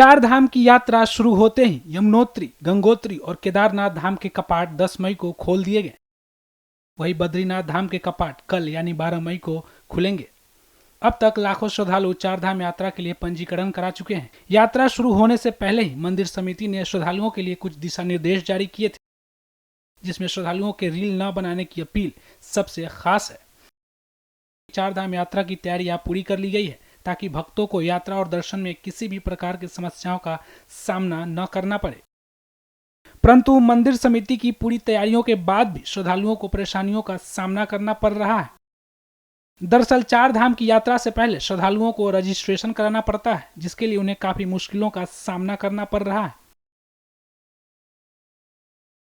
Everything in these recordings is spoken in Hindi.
चार धाम की यात्रा शुरू होते ही यमुनोत्री, गंगोत्री और केदारनाथ धाम के कपाट 10 मई को खोल दिए गए। वहीं बद्रीनाथ धाम के कपाट कल यानी 12 मई को खुलेंगे। अब तक लाखों श्रद्धालु चार धाम यात्रा के लिए पंजीकरण करा चुके हैं। यात्रा शुरू होने से पहले ही मंदिर समिति ने श्रद्धालुओं के लिए कुछ दिशा निर्देश जारी किए थे, जिसमें श्रद्धालुओं के रील न बनाने की अपील सबसे खास है। चार धाम यात्रा की तैयारियां पूरी कर ली गई है ताकि भक्तों को यात्रा और दर्शन में किसी भी प्रकार की समस्याओं का सामना न करना पड़े। परंतु मंदिर समिति की पूरी तैयारियों के बाद भी श्रद्धालुओं को परेशानियों का सामना करना पड़ रहा है। दरअसल चार धाम की यात्रा से पहले श्रद्धालुओं को रजिस्ट्रेशन कराना पड़ता है, जिसके लिए उन्हें काफी मुश्किलों का सामना करना पड़ रहा है।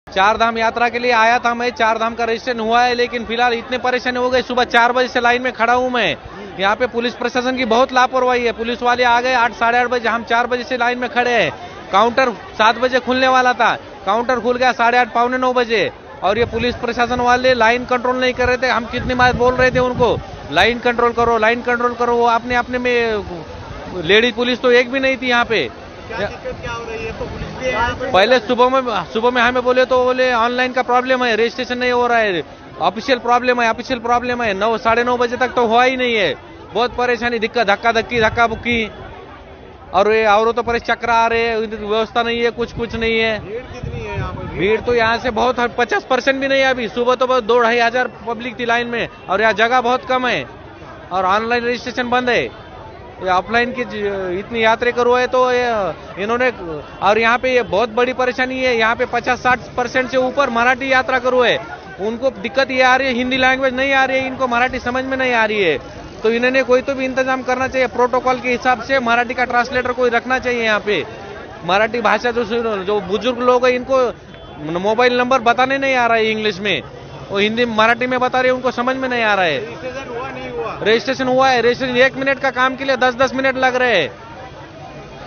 चार धाम यात्रा के लिए आया था मैं, चार धाम का रजिस्ट्रेशन हुआ है, लेकिन फिलहाल इतने परेशानी हो गए। सुबह 4 बजे से लाइन में खड़ा हूं मैं। यहाँ पे पुलिस प्रशासन की बहुत लापरवाही है। पुलिस वाले आ गए 8 साढ़े 8 बजे, हम 4 बजे से लाइन में खड़े हैं। काउंटर 7 बजे खुलने वाला था, काउंटर खुल गया 8:30 पौने 9 बजे। और ये पुलिस प्रशासन वाले लाइन कंट्रोल नहीं कर रहे थे। हम कितनी बार बोल रहे थे उनको लाइन कंट्रोल करो, लाइन कंट्रोल करो। वो अपने में लेडीज पुलिस तो एक भी नहीं थी यहाँ पे। क्या हो रही है? तो पुलिस भी है यहाँ पे? पहले सुबह में हमें बोले तो बोले ऑनलाइन का प्रॉब्लम है, रजिस्ट्रेशन नहीं हो रहा है, ऑफिशियल प्रॉब्लम है। 9 साढ़े 9 बजे तक तो हुआ ही नहीं है। बहुत परेशानी, दिक्कत, धक्का बुक्की। और ये औरतों पर चक्कर आ रहे हैं, व्यवस्था नहीं है, कुछ नहीं है। भीड़ कितनी है यहाँ पर? भीड़ तो यहाँ से बहुत 50% भी नहीं है अभी। सुबह तो बहुत 2-2.5 हजार पब्लिक थी लाइन में, और यहाँ जगह बहुत कम है और ऑनलाइन रजिस्ट्रेशन बंद है। ऑफलाइन की इतनी यात्रा करो है तो इन्होंने, और यहाँ पे ये बहुत बड़ी परेशानी है। यहाँ पे 50-60% से ऊपर मराठी यात्रा करो है। उनको दिक्कत ये आ रही है, हिंदी लैंग्वेज नहीं आ रही है, इनको मराठी समझ में नहीं आ रही है। तो इन्होंने कोई तो भी इंतजाम करना चाहिए, प्रोटोकॉल के हिसाब से मराठी का ट्रांसलेटर कोई रखना चाहिए यहाँ पे। मराठी भाषा जो बुजुर्ग लोग हैं, इनको मोबाइल नंबर बताने नहीं आ रहा है इंग्लिश में, वो हिंदी मराठी में बता रहे हैं, उनको समझ में नहीं आ रहा है। रजिस्ट्रेशन हुआ नहीं हुआ? रजिस्ट्रेशन हुआ है। रजिस्ट्रेशन 1 मिनट का काम के लिए 10-10 मिनट लग रहे हैं।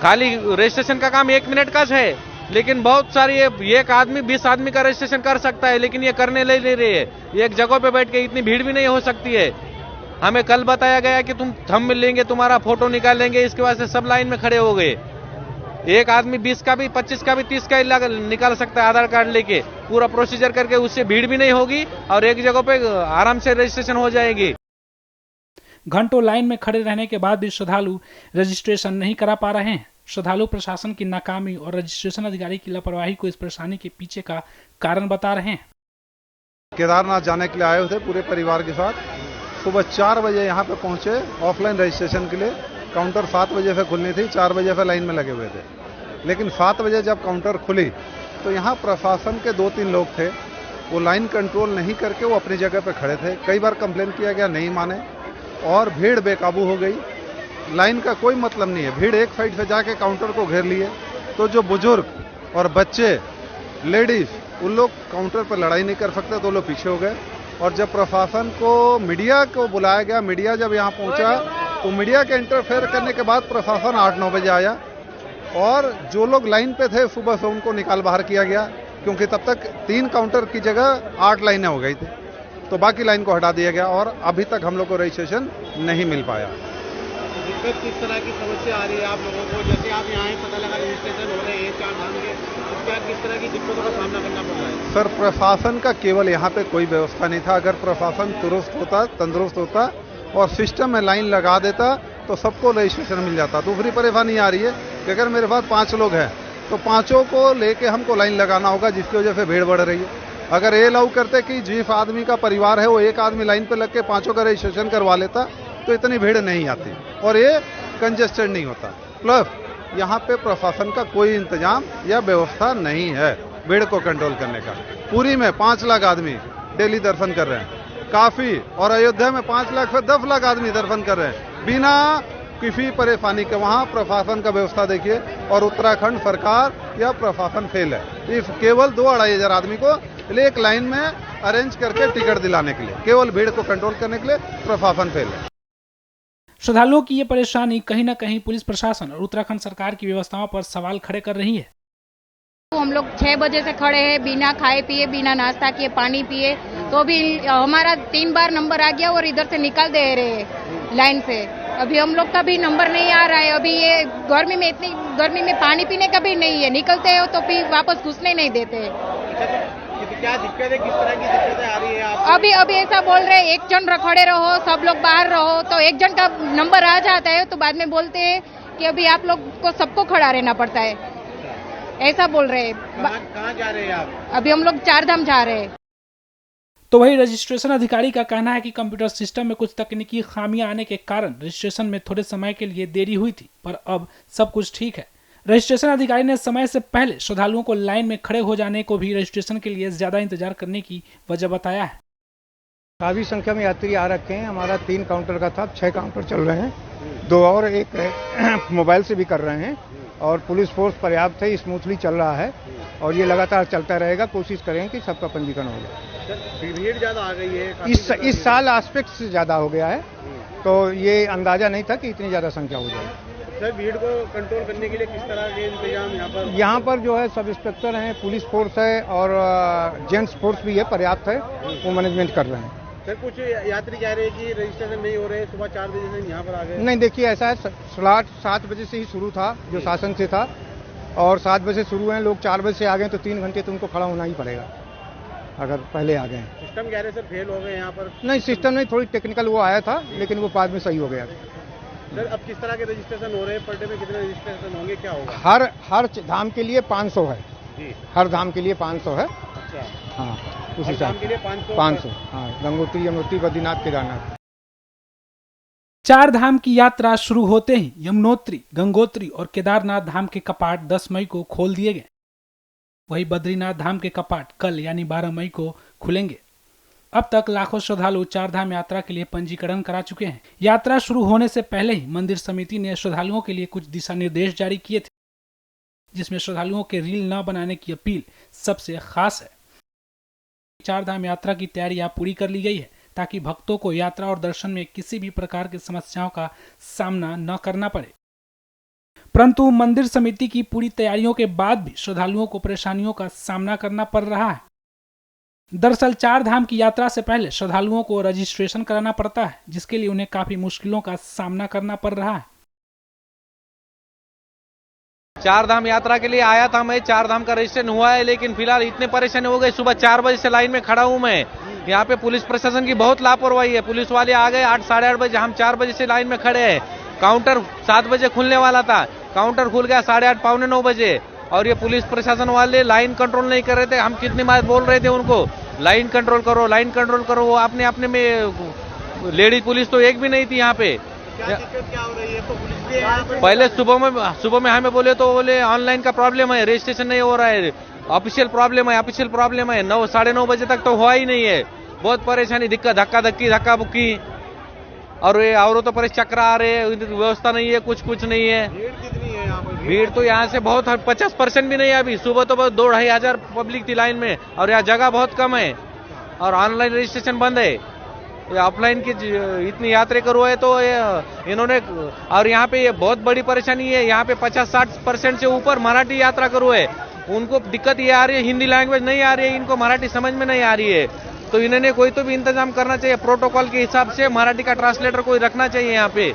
खाली रजिस्ट्रेशन का काम 1 मिनट का है, लेकिन बहुत सारी एक आदमी 20 आदमी का रजिस्ट्रेशन कर सकता है, लेकिन ये करने नहीं रही है। एक जगह पे बैठ के इतनी भीड़ भी नहीं हो सकती है। हमें कल बताया गया कि हम मिलेंगे, तुम्हारा फोटो निकालेंगे, इसके वास्ते सब लाइन में खड़े हो गए। एक आदमी 20 का भी, 25 का भी, 30 का निकाल सकता है आधार कार्ड लेके, पूरा प्रोसीजर करके। उससे भीड़ भी नहीं होगी और एक जगह पे आराम से रजिस्ट्रेशन हो जाएगी। घंटों लाइन में खड़े रहने के बाद भी श्रद्धालु रजिस्ट्रेशन नहीं करा पा रहे हैं। श्रद्धालु प्रशासन की नाकामी और रजिस्ट्रेशन अधिकारी की लापरवाही को इस परेशानी के पीछे का कारण बता रहे हैं। केदारनाथ जाने के लिए आए थे पूरे परिवार के साथ। सुबह 4 बजे यहाँ पे पहुंचे ऑफलाइन रजिस्ट्रेशन के लिए। काउंटर 7 बजे से खुलनी थी, 4 बजे से लाइन में लगे हुए थे। लेकिन 7 बजे जब काउंटर खुली तो यहाँ प्रशासन के 2-3 लोग थे, वो लाइन कंट्रोल नहीं करके वो अपनी जगह पे खड़े थे। कई बार कंप्लेन किया गया, नहीं माने, और भीड़ बेकाबू हो गई। लाइन का कोई मतलब नहीं है, भीड़ एक साइड से जाके काउंटर को घेर लिए। तो जो बुजुर्ग और बच्चे, लेडीज, उन लोग काउंटर पर लड़ाई नहीं कर सकते, तो लोग पीछे हो गए। और जब प्रशासन को, मीडिया को बुलाया गया, मीडिया जब यहाँ पहुंचा तो मीडिया के इंटरफेयर करने के बाद प्रशासन 8-9 बजे आया, और जो लोग लाइन पे थे सुबह से उनको निकाल बाहर किया गया, क्योंकि तब तक 3 काउंटर की जगह 8 लाइनें हो गई थी। तो बाकी लाइन को हटा दिया गया और अभी तक हम लोग को रजिस्ट्रेशन नहीं मिल पाया। दिक्कत किस तरह की समस्या आ रही है आप लोगों को? जैसे आप यहाँ पता लगा रजिस्ट्रेशन हो रहे हैं चार धाम के, तो क्या किस तरह की दिक्कतों का सामना करना पड़ रहा है? सर, प्रशासन का केवल यहाँ पे कोई व्यवस्था नहीं था। अगर प्रशासन तंदुरुस्त होता और सिस्टम में लाइन लगा देता तो सबको रजिस्ट्रेशन मिल जाता। दूसरी परेशानी आ रही है कि अगर मेरे पास 5 लोग हैं तो 5 को लेके हमको लाइन लगाना होगा, जिसकी वजह से भीड़ बढ़ रही है। अगर ये अलाउ करते कि जिस आदमी का परिवार है वो एक आदमी लाइन पे लग के 5 का रजिस्ट्रेशन करवा लेता तो इतनी भीड़ नहीं आती और ये कंजेस्टेड नहीं होता। प्लस यहाँ पे प्रशासन का कोई इंतजाम या व्यवस्था नहीं है भीड़ को कंट्रोल करने का। पूरी में 5 लाख आदमी डेली दर्शन कर रहे हैं, काफी। और अयोध्या में 5 लाख से 10 लाख आदमी दर्शन कर रहे हैं बिना किसी परेशानी के। वहाँ प्रशासन का व्यवस्था देखिए, और उत्तराखंड सरकार या प्रशासन फेल है। इस केवल 2-2.5 हजार आदमी को एक लाइन में अरेंज करके टिकट दिलाने के लिए, केवल भीड़ को कंट्रोल करने के लिए प्रशासन फेल है। श्रद्धालुओं की ये परेशानी कहीं न कहीं पुलिस प्रशासन और उत्तराखंड सरकार की व्यवस्थाओं पर सवाल खड़े कर रही है। हम लोग 6 बजे से खड़े हैं, बिना खाए पिए, बिना नाश्ता किए, पानी पिए, तो भी हमारा 3 बार नंबर आ गया और इधर से निकाल दे रहे हैं लाइन से। अभी हम लोग का भी नंबर नहीं आ रहा है। अभी ये इतनी गर्मी में पानी पीने का भी नहीं है, निकलते हो तो फिर वापस घुसने नहीं देते। क्या दिक्कत है, किस तरह की दिक्कतें आ रही है आप? अभी ऐसा बोल रहे हैं, एक जन खड़े रहो, सब लोग बाहर रहो, तो एक जन का नंबर आ जाता है तो बाद में बोलते हैं कि अभी आप लोग को सबको खड़ा रहना पड़ता है, ऐसा बोल रहे हैं। कहाँ जा रहे हैं आप? अभी हम लोग 4 धाम जा रहे हैं। तो वही रजिस्ट्रेशन अधिकारी का कहना है कि कंप्यूटर सिस्टम में कुछ तकनीकी खामियां आने के कारण रजिस्ट्रेशन में थोड़े समय के लिए देरी हुई थी, पर अब सब कुछ ठीक है। रजिस्ट्रेशन अधिकारी ने समय से पहले श्रद्धालुओं को लाइन में खड़े हो जाने को भी रजिस्ट्रेशन के लिए ज्यादा इंतजार करने की वजह बताया है। काफी संख्या में यात्री आ रखे हैं। हमारा 3 काउंटर का था, 6 काउंटर चल रहे हैं, 2 और एक मोबाइल से भी कर रहे हैं और पुलिस फोर्स पर्याप्त है, स्मूथली चल रहा है और ये लगातार चलता रहेगा। कोशिश करें कि सबका पंजीकरण हो जाए। भीड़ ज्यादा आ गई है इस साल एस्पेक्ट से ज्यादा हो गया है, तो ये अंदाजा नहीं था कि इतनी ज्यादा संख्या हो जाएगी। सर, भीड़ को कंट्रोल करने के लिए किस तरह के इंतजाम यहाँ पर जो है सब इंस्पेक्टर हैं, पुलिस फोर्स है और जेंट्स फोर्स भी है, पर्याप्त है, वो मैनेजमेंट कर रहे हैं। सर, कुछ यात्री कह रहे हैं कि रजिस्ट्रेशन नहीं हो रहे, सुबह 4 बजे से यहाँ पर आ गए। नहीं, देखिए ऐसा है, स्लॉट 7 बजे से ही शुरू था जो शासन से था और 7 बजे शुरू है, लोग 4 बजे से आ गए तो 3 घंटे तो उनको खड़ा होना ही पड़ेगा अगर पहले आ गए। सिस्टम कह रहे सर फेल हो गए यहाँ पर। नहीं, सिस्टम नहीं, थोड़ी टेक्निकल वो आया था लेकिन वो बाद में सही हो गया। सर, अब किस तरह के रजिस्ट्रेशन हो रहे हैं, पर डे में कितने रजिस्ट्रेशन होंगे, क्या होगा? हर धाम के लिए 500 है जी, हर धाम के लिए 500 है। अच्छा, हाँ, उस हर हिसाब धाम के लिए 500 500 हाँ, गंगोत्री, यमुनोत्री, बद्रीनाथ, केदारनाथ। 4 धाम की यात्रा शुरू होते ही यमुनोत्री, गंगोत्री और केदारनाथ धाम के कपाट 10 मई को खोल दिए गए। वही बद्रीनाथ धाम के कपाट कल यानी 12 मई को खुलेंगे। अब तक लाखों श्रद्धालु 4 धाम यात्रा के लिए पंजीकरण करा चुके हैं। यात्रा शुरू होने से पहले ही मंदिर समिति ने श्रद्धालुओं के लिए कुछ दिशा निर्देश जारी किए थे, जिसमें श्रद्धालुओं के रील न बनाने की अपील सबसे खास है। 4 धाम यात्रा की तैयारियां पूरी कर ली गई है ताकि भक्तों को यात्रा और दर्शन में किसी भी प्रकार की समस्याओं का सामना न करना पड़े। परंतु मंदिर समिति की पूरी तैयारियों के बाद भी श्रद्धालुओं को परेशानियों का सामना करना पड़ रहा है। दरअसल 4 धाम की यात्रा से पहले श्रद्धालुओं को रजिस्ट्रेशन कराना पड़ता है, जिसके लिए उन्हें काफी मुश्किलों का सामना करना पड़ रहा है। 4 धाम यात्रा के लिए आया था मैं, 4 धाम का रजिस्ट्रेशन हुआ है, लेकिन फिलहाल इतने परेशानी हो गए। सुबह 4 बजे से लाइन में खड़ा हूं मैं। यहाँ पे पुलिस प्रशासन की बहुत लापरवाही है। पुलिस वाले आ गए 8 साढ़े 8 बजे, हम 4 बजे से लाइन में खड़े हैं। काउंटर 7 बजे खुलने वाला था, काउंटर खुल गया 8:30 पौने 9 बजे और ये पुलिस प्रशासन वाले लाइन कंट्रोल नहीं कर रहे थे। हम कितनी बार बोल रहे थे उनको लाइन कंट्रोल करो, लाइन कंट्रोल करो, वो अपने में लेडीज पुलिस तो एक भी नहीं थी यहाँ पे। क्या दिक्कत क्या हो रही है? तो पुलिस भी यहाँ पर पहले सुबह में हमें बोले तो बोले ऑनलाइन का प्रॉब्लम है, रजिस्ट्रेशन नहीं हो रहा है, ऑफिशियल प्रॉब्लम है। 9 साढ़े 9 बजे तक तो हुआ ही नहीं है। बहुत परेशानी, दिक्कत, धक्का बुक्की और ये औरतों पर चक्कर आ रहे हैं, व्यवस्था नहीं है, कुछ नहीं है। भीड़ कितनी है यहाँ पर? भीड़ तो यहाँ से बहुत 50% भी नहीं है अभी। सुबह तो 2-2.5 हजार पब्लिक थी लाइन में और यहाँ जगह बहुत कम है और ऑनलाइन रजिस्ट्रेशन बंद है। ऑफलाइन की इतनी यात्रा करो है तो इन्होंने, और यहाँ पे ये बहुत बड़ी परेशानी है, यहाँ पे 50-60% से ऊपर मराठी यात्रा करो है। उनको दिक्कत ये आ रही है, हिंदी लैंग्वेज नहीं आ रही है, इनको मराठी समझ में नहीं आ रही है। तो इन्होंने कोई तो भी इंतजाम करना चाहिए, प्रोटोकॉल के हिसाब से मराठी का ट्रांसलेटर कोई रखना चाहिए यहाँ पे।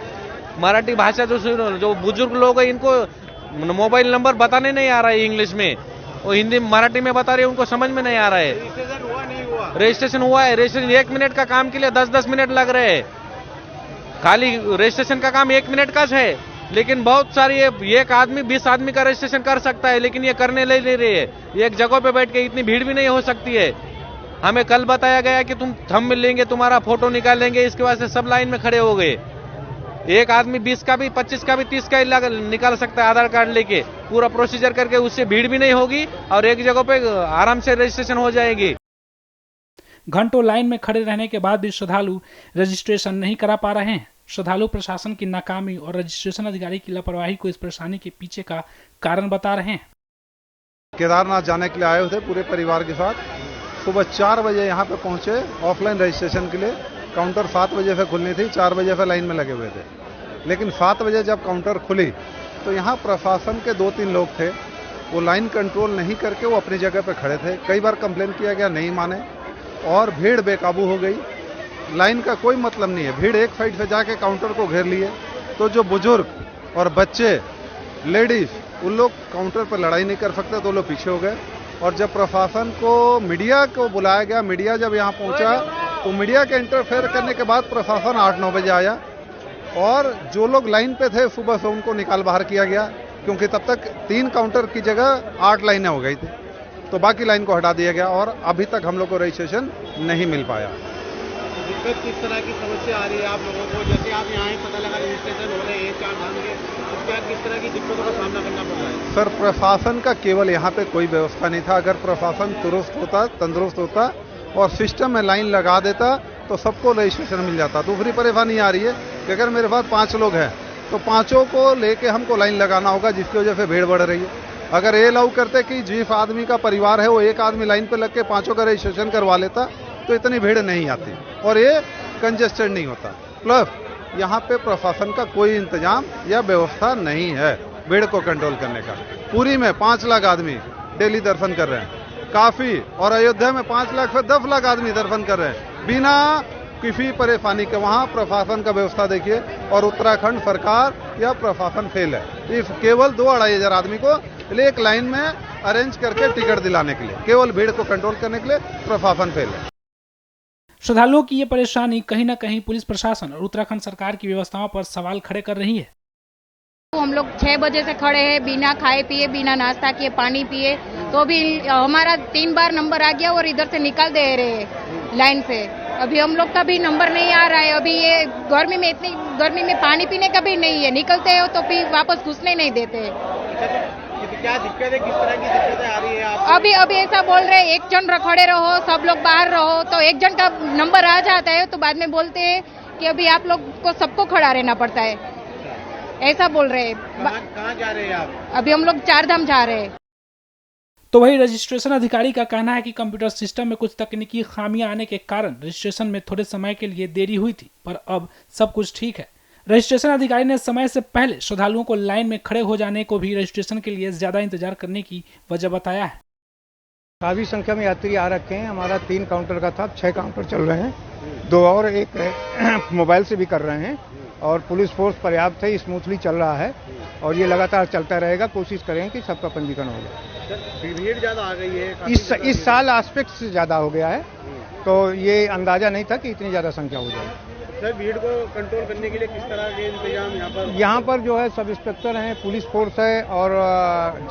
मराठी भाषा जो बुजुर्ग लोग हैं इनको मोबाइल नंबर बताने नहीं आ रहा है इंग्लिश में, वो हिंदी मराठी में बता रहे हैं, उनको समझ में नहीं आ रहा है। रजिस्ट्रेशन हुआ नहीं हुआ? रजिस्ट्रेशन हुआ है, रजिस्ट्रेशन 1 मिनट का काम के लिए 10-10 मिनट लग रहे हैं। खाली रजिस्ट्रेशन का काम 1 मिनट का है, लेकिन बहुत सारी एक आदमी 20 आदमी का रजिस्ट्रेशन कर सकता है, लेकिन ये करने नहीं ले रही है। एक जगह पे बैठ के इतनी भीड़ भी नहीं हो सकती है। हमें कल बताया गया कि तुम थंब लेंगे, तुम्हारा फोटो निकालेंगे, इसके वास्ते सब लाइन में खड़े हो गए। एक आदमी 20 का भी, 25 का भी, 30 का निकाल सकता है आधार कार्ड लेके, पूरा प्रोसीजर करके, उससे भीड़ भी नहीं होगी और एक जगह पे आराम से रजिस्ट्रेशन हो जाएगी। घंटों लाइन में खड़े रहने के बाद भी श्रद्धालु रजिस्ट्रेशन नहीं करा पा रहे हैं। श्रद्धालु प्रशासन की नाकामी और रजिस्ट्रेशन अधिकारी की लापरवाही को इस परेशानी के पीछे का कारण बता रहे हैं। केदारनाथ जाने के लिए आए हुए थे पूरे परिवार के साथ। सुबह 4 बजे यहाँ पे पहुंचे ऑफलाइन रजिस्ट्रेशन के लिए। काउंटर 7 बजे से खुलनी थी, 4 बजे से लाइन में लगे हुए थे। लेकिन 7 बजे जब काउंटर खुली तो यहाँ प्रशासन के 2-3 लोग थे, वो लाइन कंट्रोल नहीं करके वो अपनी जगह पे खड़े थे। कई बार कंप्लेन किया गया, नहीं माने और भीड़ बेकाबू हो गई। लाइन का कोई मतलब नहीं है, भीड़ एक साइड से जाके काउंटर को घेर लिए। तो जो बुजुर्ग और बच्चे, लेडीज, उन लोग काउंटर पर लड़ाई नहीं कर सकते, तो लोग पीछे हो गए। और जब प्रशासन को, मीडिया को बुलाया गया, मीडिया जब यहाँ पहुंचा तो मीडिया के इंटरफेयर करने के बाद प्रशासन 8-9 बजे आया और जो लोग लाइन पे थे सुबह से उनको निकाल बाहर किया गया, क्योंकि तब तक 3 काउंटर की जगह 8 लाइनें हो गई थी, तो बाकी लाइन को हटा दिया गया और अभी तक हम लोग को रजिस्ट्रेशन नहीं मिल पाया। दिक्कत किस तरह की समस्या आ रही है आप लोगों को? जैसे आप यहाँ पता लगा रजिस्ट्रेशन हो रहे हैं 4 धाम के, तो क्या किस तरह की दिक्कतों का सामना करना पड़ रहा है? सर, प्रशासन का केवल यहाँ पे कोई व्यवस्था नहीं था। अगर प्रशासन दुरुस्त होता, तंदुरुस्त होता और सिस्टम में लाइन लगा देता तो सबको रजिस्ट्रेशन मिल जाता। दूसरी परेशानी आ रही है कि अगर मेरे पास 5 लोग हैं तो 5 को लेके हमको लाइन लगाना होगा, जिसकी वजह से भीड़ बढ़ रही है। अगर ये अलाउ करते कि जिस आदमी का परिवार है वो एक आदमी लाइन पे लग के 5 का रजिस्ट्रेशन करवा लेता तो इतनी भीड़ नहीं आती और ये कंजेस्टेड नहीं होता। प्लस यहाँ पे प्रशासन का कोई इंतजाम या व्यवस्था नहीं है भीड़ को कंट्रोल करने का। पुरी में 5 लाख आदमी डेली दर्शन कर रहे हैं, काफी, और अयोध्या में 5 लाख से 10 लाख आदमी दर्शन कर रहे हैं बिना किसी परेशानी के। वहाँ प्रशासन का व्यवस्था देखिए, और उत्तराखंड सरकार या प्रशासन फेल है। इस केवल 2-2.5 हजार आदमी को एक लाइन में अरेंज करके टिकट दिलाने के लिए, केवल भीड़ को कंट्रोल करने के लिए प्रशासन फेल है। श्रद्धालुओं की ये परेशानी कहीं न कहीं पुलिस प्रशासन और उत्तराखंड सरकार की व्यवस्थाओं पर सवाल खड़े कर रही है। हम लोग 6 बजे से खड़े हैं, बिना खाए पिए, बिना नाश्ता किए, पानी पिए, तो भी हमारा 3 बार नंबर आ गया और इधर से निकाल दे रहे हैं लाइन से। अभी हम लोग का भी नंबर नहीं आ रहा है। अभी ये गर्मी में, इतनी गर्मी में पानी पीने का भी नहीं है, निकलते हो तो फिर वापस घुसने नहीं देते। क्या दिक्कत है, किस तरह की दिक्कतें आ रही है आप? अभी ऐसा बोल रहे हैं 1 जन खड़े रहो, सब लोग बाहर रहो, तो 1 जन का नंबर आ जाता है तो बाद में बोलते हैं कि अभी आप लोग को सबको खड़ा रहना पड़ता है, ऐसा बोल रहे हैं। कहाँ जा रहे हैं आप? अभी हम लोग 4 धाम जा रहे हैं। तो वही रजिस्ट्रेशन अधिकारी का कहना है कि कंप्यूटर सिस्टम में कुछ तकनीकी खामियां आने के कारण रजिस्ट्रेशन में थोड़े समय के लिए देरी हुई थी, पर अब सब कुछ ठीक है। रजिस्ट्रेशन अधिकारी ने समय से पहले श्रद्धालुओं को लाइन में खड़े हो जाने को भी रजिस्ट्रेशन के लिए ज्यादा इंतजार करने की वजह बताया है। काफी संख्या में यात्री आ रखे हैं। हमारा 3 काउंटर का था, 6 काउंटर चल रहे हैं, 2 और एक मोबाइल से भी कर रहे हैं, और पुलिस फोर्स पर्याप्त है, स्मूथली चल रहा है और ये लगातार चलता रहेगा। कोशिश करेंगे कि सबका पंजीकरण हो जाए। भीड़ ज्यादा आ गई है इस साल एस्पेक्ट से ज्यादा हो गया है, तो ये अंदाजा नहीं था कि इतनी ज्यादा संख्या हो जाए। सर, भीड़ को कंट्रोल करने के लिए किस तरह के इंतजाम यहाँ पर जो है सब इंस्पेक्टर हैं, पुलिस फोर्स है और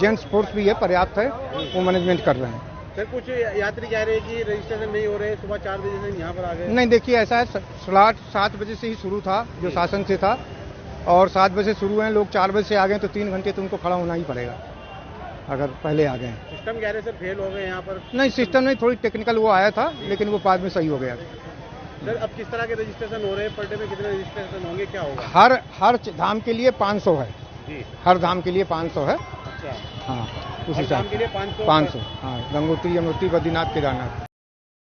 जेंट्स फोर्स भी है, पर्याप्त है, वो मैनेजमेंट कर रहे हैं। सर, कुछ यात्री कह रहे हैं कि रजिस्ट्रेशन नहीं हो रहे, सुबह 4 बजे से यहाँ पर आ गए। नहीं, देखिए ऐसा है, स्लॉट 7 बजे से ही शुरू था, जो शासन से था, और 7 बजे से शुरू है। लोग 4 बजे से आ गए तो 3 घंटे तो उनको खड़ा होना ही पड़ेगा अगर पहले आ गए। सिस्टम कह रहे सर फेल हो गए यहाँ पर? नहीं, सिस्टम नहीं, थोड़ी टेक्निकल वो आया था, लेकिन वो बाद में सही हो गया। सर, अब किस तरह के रजिस्ट्रेशन हो रहे हैं? पर डे में कितने रजिस्ट्रेशन होंगे, क्या होगा? हर धाम के लिए 500 है जी। हर धाम के लिए 500 है। अच्छा, हाँ, उस हर हिसाब धाम के लिए 500? 500, हाँ, गंगोत्री, यमुनोत्री, बद्रीनाथ, केदारनाथ।